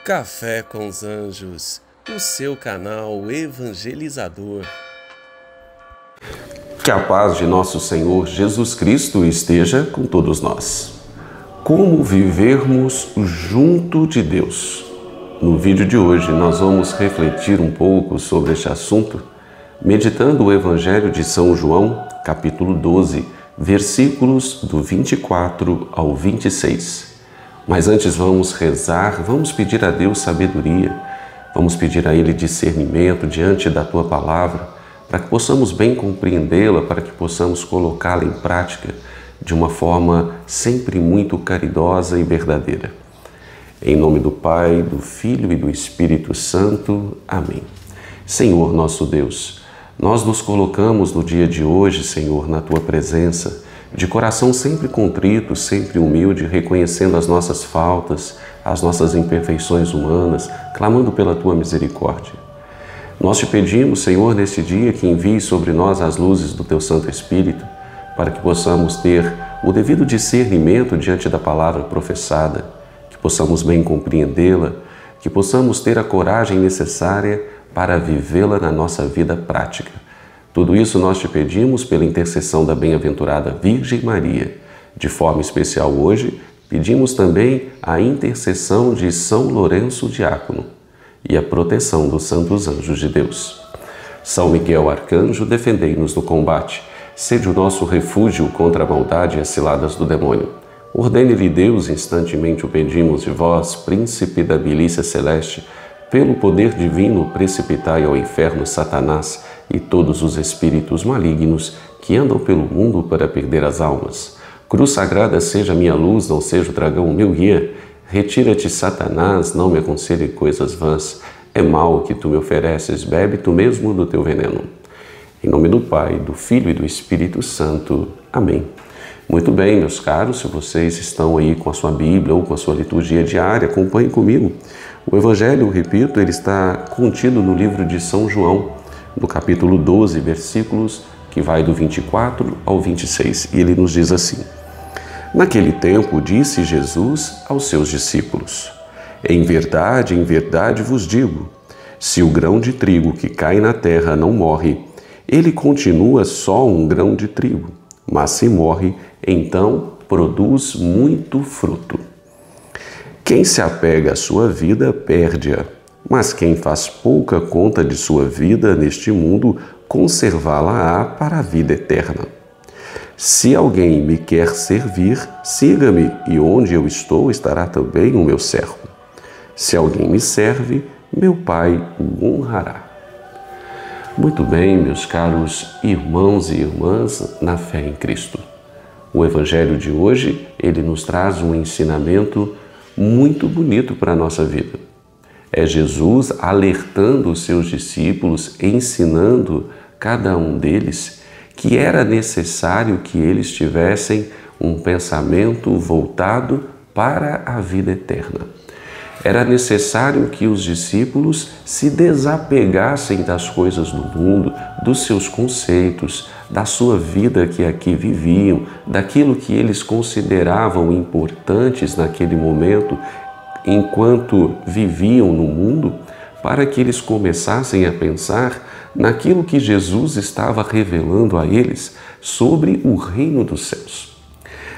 Café com os Anjos, o seu canal evangelizador. Que a paz de nosso Senhor Jesus Cristo esteja com todos nós. Como vivermos junto de Deus? No vídeo de hoje nós vamos refletir um pouco sobre este assunto, meditando o Evangelho de São João, capítulo 12, versículos do 24 ao 26. Mas antes vamos rezar, vamos pedir a Deus sabedoria, vamos pedir a Ele discernimento diante da Tua Palavra, para que possamos bem compreendê-la, para que possamos colocá-la em prática de uma forma sempre muito caridosa e verdadeira. Em nome do Pai, do Filho e do Espírito Santo. Amém. Senhor nosso Deus, nós nos colocamos no dia de hoje, Senhor, na Tua presença, de coração sempre contrito, sempre humilde, reconhecendo as nossas faltas, as nossas imperfeições humanas, clamando pela Tua misericórdia. Nós te pedimos, Senhor, neste dia que envie sobre nós as luzes do Teu Santo Espírito, para que possamos ter o devido discernimento diante da palavra professada, que possamos bem compreendê-la, que possamos ter a coragem necessária para vivê-la na nossa vida prática. Tudo isso nós te pedimos pela intercessão da bem-aventurada Virgem Maria. De forma especial hoje, pedimos também a intercessão de São Lourenço Diácono e a proteção dos santos anjos de Deus. São Miguel Arcanjo, defendei-nos no combate. Sede o nosso refúgio contra a maldade e as ciladas do demônio. Ordene-lhe Deus, instantemente o pedimos de vós, príncipe da milícia celeste, pelo poder divino precipitai ao inferno Satanás e todos os espíritos malignos que andam pelo mundo para perder as almas. Cruz sagrada seja minha luz, não seja o dragão meu guia. Retira-te, Satanás, não me aconselhe coisas vãs. É mal que tu me ofereces, bebe tu mesmo do teu veneno. Em nome do Pai, do Filho e do Espírito Santo. Amém. Muito bem, meus caros, se vocês estão aí com a sua Bíblia ou com a sua liturgia diária, acompanhem comigo. O Evangelho, repito, ele está contido no livro de São João, no capítulo 12, versículos que vai do 24 ao 26. E ele nos diz assim: Naquele tempo disse Jesus aos seus discípulos: em verdade vos digo, se o grão de trigo que cai na terra não morre, ele continua só um grão de trigo, mas se morre, então produz muito fruto. Quem se apega à sua vida, perde-a, mas quem faz pouca conta de sua vida neste mundo, conservá-la-á para a vida eterna. Se alguém me quer servir, siga-me, e onde eu estou estará também o meu servo. Se alguém me serve, meu Pai o honrará. Muito bem, meus caros irmãos e irmãs na fé em Cristo. O Evangelho de hoje, ele nos traz um ensinamento muito bonito para a nossa vida. É Jesus alertando os seus discípulos, ensinando cada um deles que era necessário que eles tivessem um pensamento voltado para a vida eterna. Era necessário que os discípulos se desapegassem das coisas do mundo, dos seus conceitos, da sua vida que aqui viviam, daquilo que eles consideravam importantes naquele momento, enquanto viviam no mundo, para que eles começassem a pensar naquilo que Jesus estava revelando a eles sobre o reino dos céus.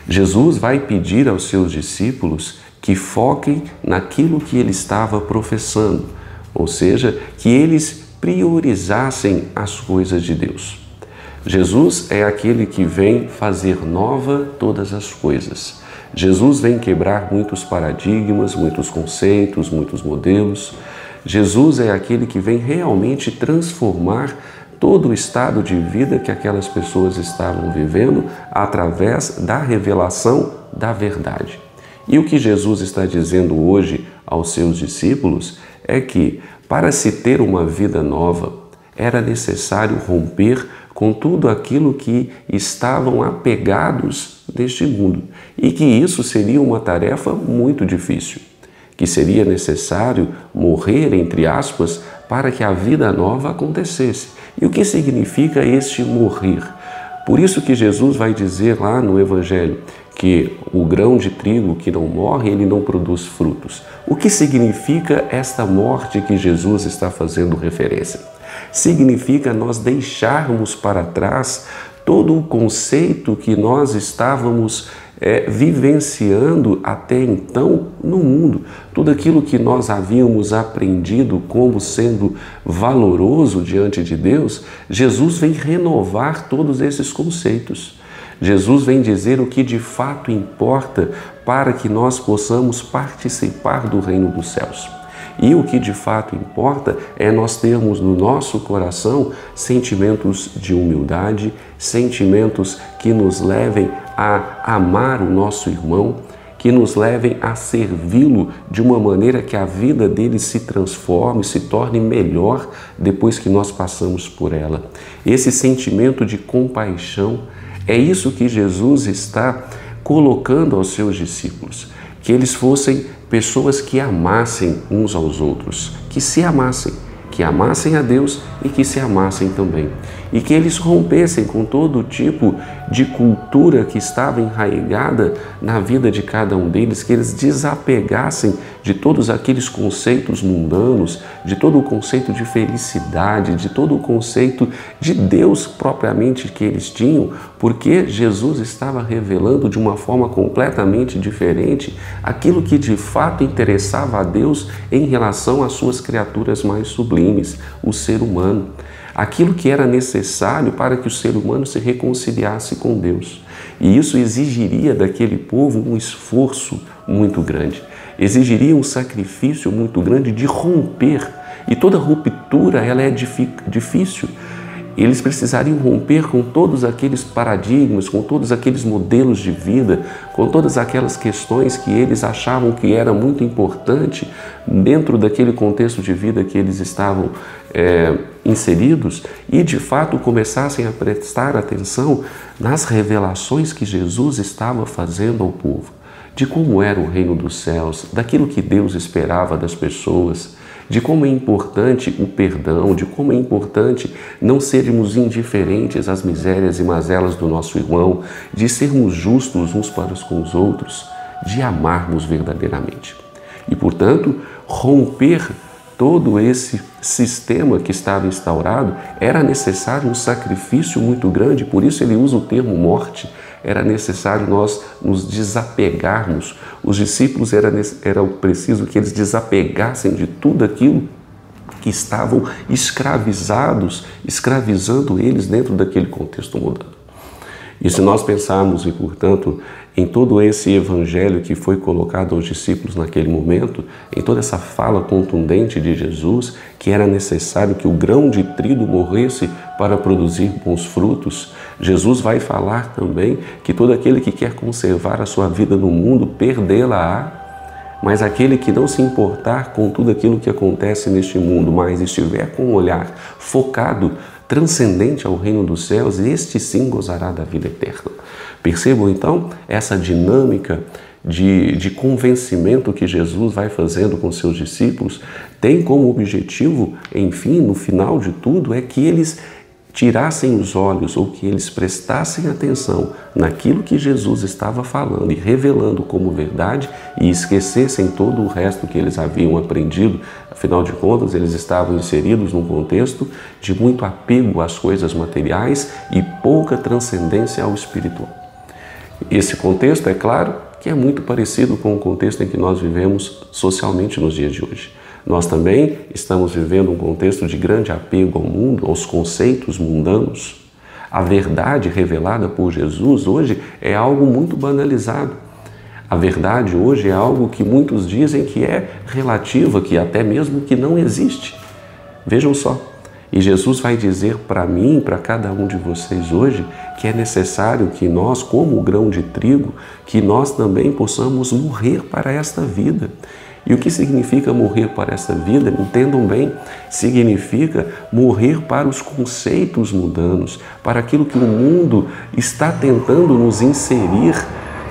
Jesus vai pedir aos seus discípulos que foquem naquilo que ele estava professando, ou seja, que eles priorizassem as coisas de Deus. Jesus é aquele que vem fazer nova todas as coisas. Jesus vem quebrar muitos paradigmas, muitos conceitos, muitos modelos. Jesus é aquele que vem realmente transformar todo o estado de vida que aquelas pessoas estavam vivendo através da revelação da verdade. E o que Jesus está dizendo hoje aos seus discípulos é que, para se ter uma vida nova, era necessário romper com tudo aquilo que estavam apegados neste mundo e que isso seria uma tarefa muito difícil, que seria necessário morrer, entre aspas, para que a vida nova acontecesse. E o que significa este morrer? Por isso que Jesus vai dizer lá no Evangelho que o grão de trigo que não morre, ele não produz frutos. O que significa esta morte que Jesus está fazendo referência? Significa nós deixarmos para trás todo o conceito que nós estávamos vivenciando até então no mundo. Tudo aquilo que nós havíamos aprendido como sendo valoroso diante de Deus, Jesus vem renovar todos esses conceitos. Jesus vem dizer o que de fato importa para que nós possamos participar do reino dos céus. E o que de fato importa é nós termos no nosso coração sentimentos de humildade, sentimentos que nos levem a amar o nosso irmão, que nos levem a servi-lo de uma maneira que a vida dele se transforme, se torne melhor depois que nós passamos por ela. Esse sentimento de compaixão, é isso que Jesus está colocando aos seus discípulos, que eles fossem pessoas que amassem uns aos outros, que se amassem, que amassem a Deus e que se amassem também. E que eles rompessem com todo tipo de cultura que estava enraizada na vida de cada um deles, que eles desapegassem de todos aqueles conceitos mundanos, de todo o conceito de felicidade, de todo o conceito de Deus propriamente que eles tinham, porque Jesus estava revelando de uma forma completamente diferente aquilo que de fato interessava a Deus em relação às suas criaturas mais sublimes, o ser humano. Aquilo que era necessário para que o ser humano se reconciliasse com Deus. E isso exigiria daquele povo um esforço muito grande, exigiria um sacrifício muito grande de romper. E toda ruptura ela é difícil. Eles precisariam romper com todos aqueles paradigmas, com todos aqueles modelos de vida, com todas aquelas questões que eles achavam que era muito importante dentro daquele contexto de vida que eles estavam inseridos e, de fato, começassem a prestar atenção nas revelações que Jesus estava fazendo ao povo, de como era o reino dos céus, daquilo que Deus esperava das pessoas, de como é importante o perdão, de como é importante não sermos indiferentes às misérias e mazelas do nosso irmão, de sermos justos uns para com os outros, de amarmos verdadeiramente. E, portanto, romper todo esse sistema que estava instaurado, era necessário um sacrifício muito grande, por isso ele usa o termo morte. Era necessário nós nos desapegarmos. Os discípulos era preciso que eles desapegassem de tudo aquilo que estavam escravizando eles dentro daquele contexto mundano. E se nós pensarmos, e portanto, em todo esse evangelho que foi colocado aos discípulos naquele momento, em toda essa fala contundente de Jesus, que era necessário que o grão de trigo morresse para produzir bons frutos, Jesus vai falar também que todo aquele que quer conservar a sua vida no mundo, perdê-la-á, mas aquele que não se importar com tudo aquilo que acontece neste mundo, mas estiver com um olhar focado, transcendente ao reino dos céus, este sim gozará da vida eterna. Percebam então essa dinâmica de convencimento que Jesus vai fazendo com seus discípulos, tem como objetivo, enfim, no final de tudo, é que eles tirassem os olhos ou que eles prestassem atenção naquilo que Jesus estava falando e revelando como verdade e esquecessem todo o resto que eles haviam aprendido. Afinal de contas, eles estavam inseridos num contexto de muito apego às coisas materiais e pouca transcendência ao espiritual. Esse contexto, é claro, que é muito parecido com o contexto em que nós vivemos socialmente nos dias de hoje. Nós também estamos vivendo um contexto de grande apego ao mundo, aos conceitos mundanos. A verdade revelada por Jesus hoje é algo muito banalizado. A verdade hoje é algo que muitos dizem que é relativa, que até mesmo que não existe. Vejam só. E Jesus vai dizer para mim, para cada um de vocês hoje, que é necessário que nós, como o grão de trigo, que nós também possamos morrer para esta vida. E o que significa morrer para esta vida? Entendam bem, significa morrer para os conceitos mundanos, para aquilo que o mundo está tentando nos inserir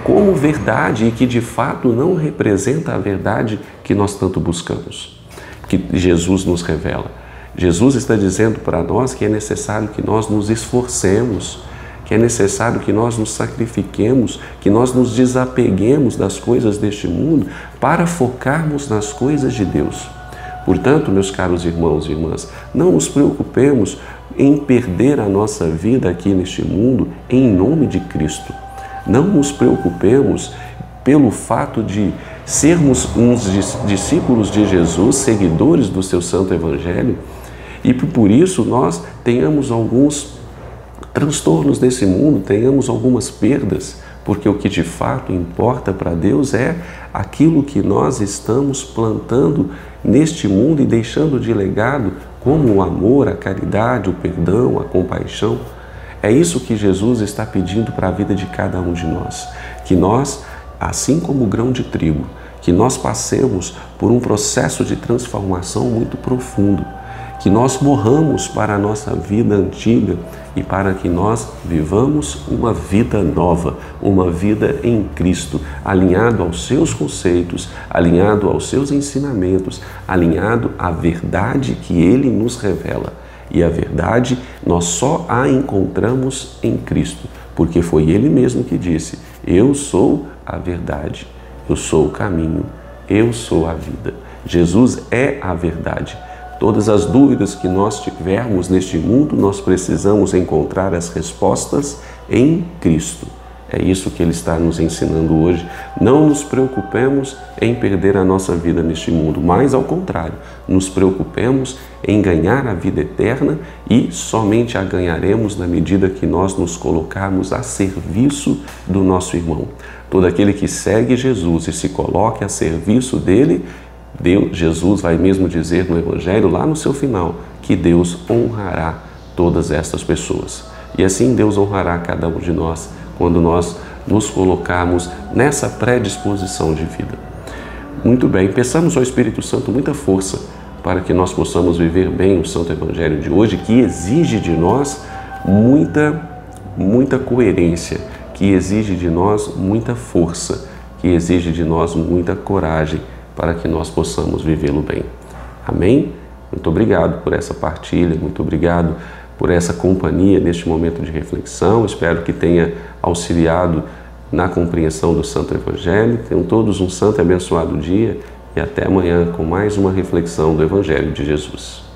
como verdade e que de fato não representa a verdade que nós tanto buscamos, que Jesus nos revela. Jesus está dizendo para nós que é necessário que nós nos esforcemos, que é necessário que nós nos sacrifiquemos, que nós nos desapeguemos das coisas deste mundo para focarmos nas coisas de Deus. Portanto, meus caros irmãos e irmãs, não nos preocupemos em perder a nossa vida aqui neste mundo em nome de Cristo. Não nos preocupemos pelo fato de sermos uns discípulos de Jesus, seguidores do seu Santo Evangelho, e por isso nós tenhamos alguns transtornos desse mundo, tenhamos algumas perdas, porque o que de fato importa para Deus é aquilo que nós estamos plantando neste mundo e deixando de legado, como o amor, a caridade, o perdão, a compaixão. É isso que Jesus está pedindo para a vida de cada um de nós, que nós, assim como o grão de trigo, que nós passemos por um processo de transformação muito profundo, que nós morramos para a nossa vida antiga e para que nós vivamos uma vida nova, uma vida em Cristo, alinhado aos seus conceitos, alinhado aos seus ensinamentos, alinhado à verdade que Ele nos revela. E a verdade nós só a encontramos em Cristo, porque foi Ele mesmo que disse: eu sou a verdade, eu sou o caminho, eu sou a vida. Jesus é a verdade. Todas as dúvidas que nós tivermos neste mundo, nós precisamos encontrar as respostas em Cristo. É isso que Ele está nos ensinando hoje. Não nos preocupemos em perder a nossa vida neste mundo, mas ao contrário, nos preocupemos em ganhar a vida eterna e somente a ganharemos na medida que nós nos colocarmos a serviço do nosso irmão. Todo aquele que segue Jesus e se coloque a serviço dele, Jesus vai mesmo dizer no Evangelho, lá no seu final, que Deus honrará todas estas pessoas. E assim Deus honrará cada um de nós quando nós nos colocarmos nessa predisposição de vida. Muito bem, peçamos ao Espírito Santo muita força para que nós possamos viver bem o Santo Evangelho de hoje, que exige de nós muita coerência, que exige de nós muita força, que exige de nós muita coragem, para que nós possamos vivê-lo bem. Amém? Muito obrigado por essa partilha, muito obrigado por essa companhia neste momento de reflexão. Espero que tenha auxiliado na compreensão do Santo Evangelho. Tenham todos um santo e abençoado dia e até amanhã com mais uma reflexão do Evangelho de Jesus.